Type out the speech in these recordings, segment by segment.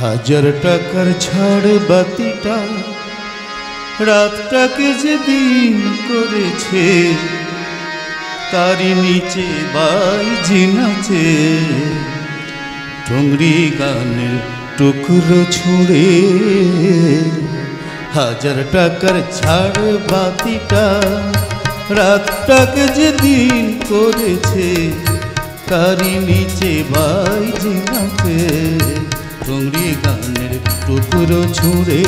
হাজার টাকার ছাড় বাতিটা রাতটাকে যে দিন করেছে, তারই নিচে বাইজি নাচে ঠুংরি গানের টুকরো ছুঁড়ে। হাজার টাকার ছাড় বাতিটা রাতটাকে যে দিন করেছে, তারই নিচে বাইজি নাচে ঠুংরি গানের টুকরো ছুঁড়ে।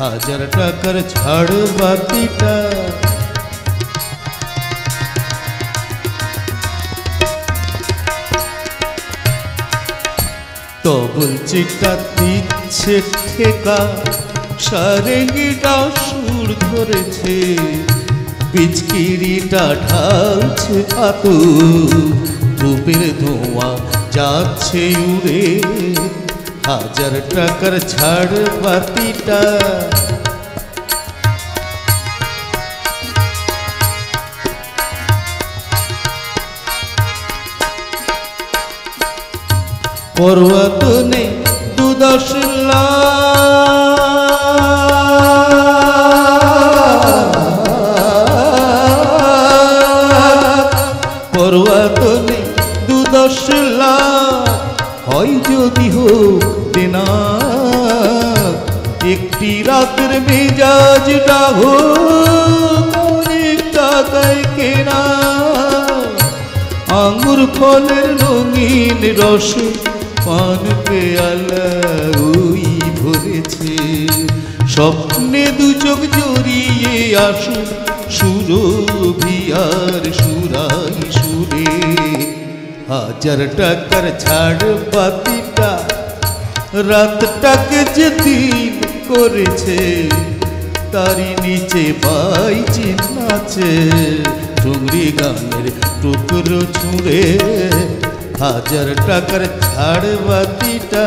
হাজার টাকার ছাড় বাতিটা তবল চিটা দিচ্ছে ঠেকা, সারেঙ্গিটা সুর ধরেছে, পিচকিরিটা ঢালছে আতু, ধূপের ধোঁয়া যাচ্ছে উড়ে। হাজার টাকার ছাড় বাতিটা পরোয়া তো নেই দুদশ লাখ, পরোয়া তো নেই দুদশ লাখ, হয় যদি হোক দেনা। একটি রাতের মেজাজটা হোক অনেক টাকায় কেনা, আঙ্গুর ফলের রঙিন রসে পান পেয়ালা ওই ভরেছে। স্বপ্নে দু চোখ জড়িয়ে আসু সুরভিয়ার সুরাই সুরে। হাজার টাকার ছাড় বাতিটা রাতটাকে যে দিন করেছে, তারই নিচে বাইজি নাচে ঠুংরি গানের টুকরো ছুঁড়ে। হাজার টাকার ছাড় বাতিটা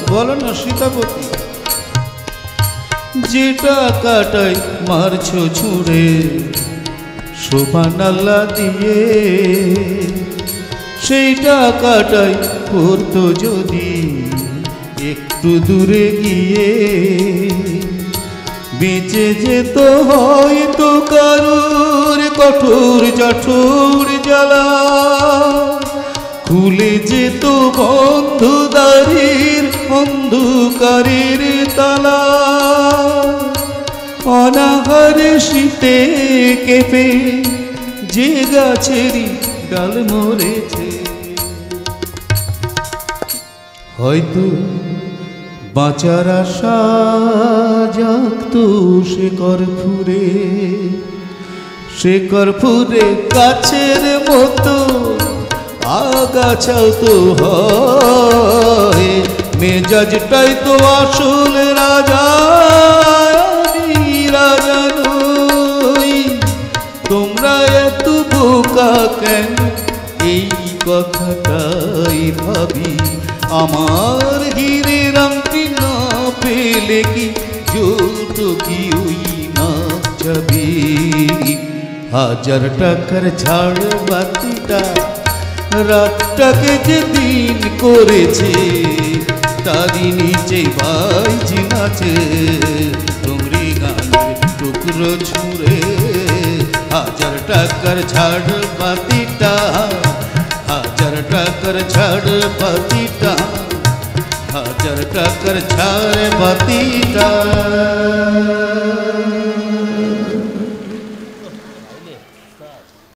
বলো না সীতাপতি, যে টাকাটাই মারছো ছুঁড়ে শোভানাল্লা দিয়ে, সেই টাকাটাই পড়তো যদি একটু দূরে গিয়ে। বেঁচে যেত হয়তো কারোর কঠোর জঠোর জ্বালা, খুলে যেত বন্ধুদারির অন্ধকারের তালা। অনাহারে শীতে কেঁপে যে গাছেরই ডাল মরেছে, হয়তো বাঁচার আশা জাগতো সে কর্পূরে গাছের মতো আগাছাও তো হয়। মেজাজটাই তো আসল রাজা, রাজা নই। তোমরা এত বোকা কেন এই কথাটাই ভাবি, আমার হীরের আংটি না পেলে কি জ্বলতো কি ওই না যাবি। হাজার টাকার ছাড় বাতিটা রাতটাকে যে দিন করেছে, তারই নিচে বাইজি নাচে ঠুংরি গানের টুকরো ছুঁড়ে। হাজার টাকার ছাড় বাতিটা, হাজার টাকার ছাড় বাতিটা, হাজার টাকার ছাড় বাতিটা।